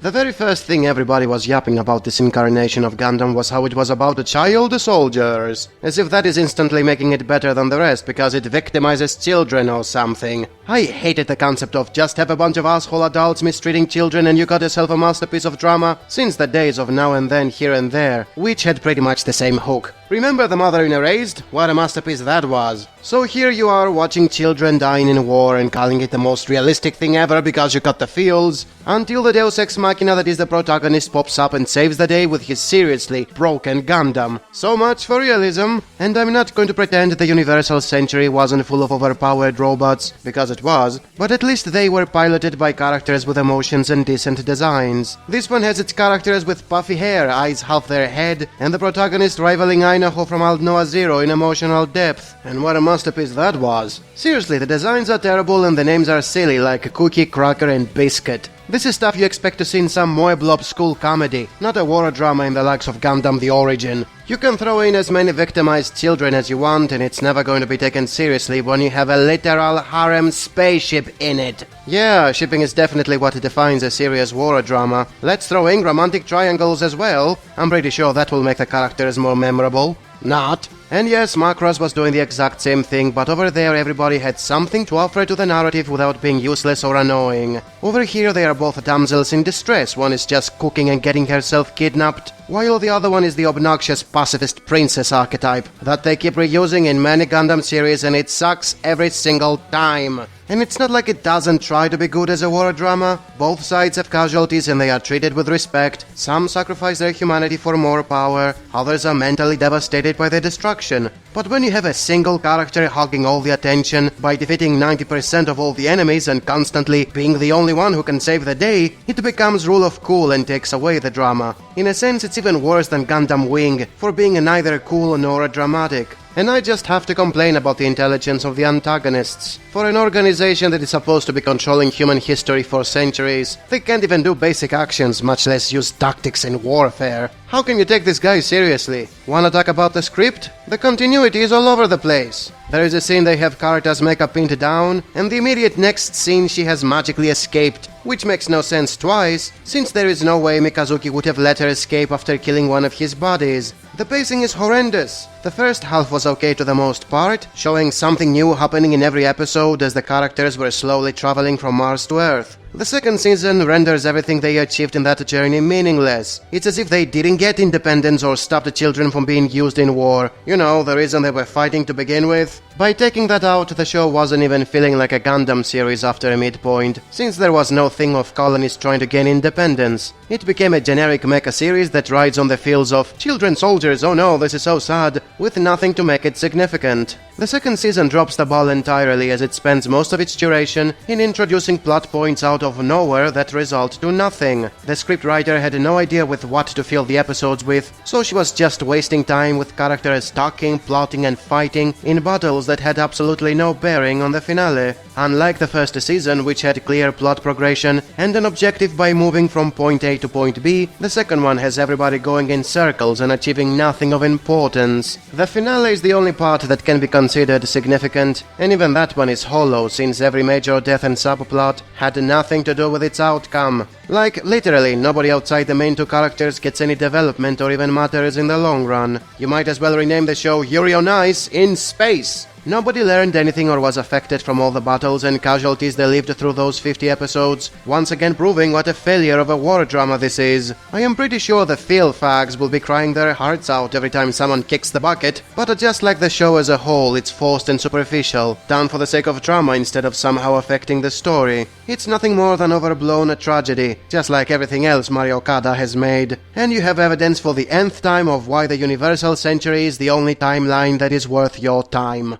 The very first thing everybody was yapping about this incarnation of Gundam was how it was about child soldiers, as if that is instantly making it better than the rest because it victimizes children or something. I hated the concept of just have a bunch of asshole adults mistreating children and you got yourself a masterpiece of drama since the days of Now and Then, Here and There, which had pretty much the same hook. Remember The Mother in Erased? What a masterpiece that was. So here you are watching children dying in war and calling it the most realistic thing ever because you got the feels, until the Deus Ex Machina that is the protagonist pops up and saves the day with his seriously broken Gundam. So much for realism, and I'm not going to pretend the Universal Century wasn't full of overpowered robots, because it was, but at least they were piloted by characters with emotions and decent designs. This one has its characters with puffy hair, eyes half their head, and the protagonist rivaling Idaho from Aldnoah Zero in emotional depth. And what a masterpiece that was. Seriously, the designs are terrible and the names are silly, like Cookie, Cracker and Biscuit. This is stuff you expect to see in some Moe Blob school comedy, not a war drama in the likes of Gundam The Origin. You can throw in as many victimized children as you want and it's never going to be taken seriously when you have a literal harem spaceship in it. Yeah, shipping is definitely what defines a serious war drama. Let's throw in romantic triangles as well. I'm pretty sure that will make the characters more memorable. Not. And yes, Macross was doing the exact same thing, but over there everybody had something to offer to the narrative without being useless or annoying. Over here they are both damsels in distress, one is just cooking and getting herself kidnapped, while the other one is the obnoxious pacifist princess archetype that they keep reusing in many Gundam series and it sucks every single time. And it's not like it doesn't try to be good as a war drama. Both sides have casualties and they are treated with respect. Some sacrifice their humanity for more power, others are mentally devastated by their destruction. But when you have a single character hogging all the attention by defeating 90% of all the enemies and constantly being the only one who can save the day, it becomes rule of cool and takes away the drama. In a sense, it's even worse than Gundam Wing for being neither cool nor dramatic. And I just have to complain about the intelligence of the antagonists. For an organization that is supposed to be controlling human history for centuries, they can't even do basic actions, much less use tactics in warfare. How can you take this guy seriously? Wanna talk about the script? The continuity is all over the place. There is a scene they have Karata's makeup pinned down, and the immediate next scene she has magically escaped, which makes no sense twice, since there is no way Mikazuki would have let her escape after killing one of his bodies. The pacing is horrendous. The first half was okay to the most part, showing something new happening in every episode as the characters were slowly traveling from Mars to Earth. The second season renders everything they achieved in that journey meaningless. It's as if they didn't get independence or stop the children from being used in war. You know, the reason they were fighting to begin with. By taking that out, the show wasn't even feeling like a Gundam series after a midpoint, since there was no thing of colonists trying to gain independence. It became a generic mecha series that rides on the feels of children soldiers, oh no, this is so sad, with nothing to make it significant. The second season drops the ball entirely as it spends most of its duration in introducing plot points out of nowhere that result to nothing. The scriptwriter had no idea with what to fill the episodes with, so she was just wasting time with characters talking, plotting and fighting in battles that had absolutely no bearing on the finale. Unlike the first season, which had clear plot progression and an objective by moving from point A to point B, the second one has everybody going in circles and achieving nothing of importance. The finale is the only part that can be considered significant, and even that one is hollow since every major death and subplot had nothing to do with its outcome. Like, literally, nobody outside the main two characters gets any development or even matters in the long run. You might as well rename the show Yuri on Ice in Space! Nobody learned anything or was affected from all the battles and casualties they lived through those 50 episodes, once again proving what a failure of a war drama this is. I am pretty sure the feel fags will be crying their hearts out every time someone kicks the bucket, but just like the show as a whole, it's forced and superficial, done for the sake of drama instead of somehow affecting the story. It's nothing more than overblown tragedy, just like everything else Mario Okada has made. And you have evidence for the nth time of why the Universal Century is the only timeline that is worth your time.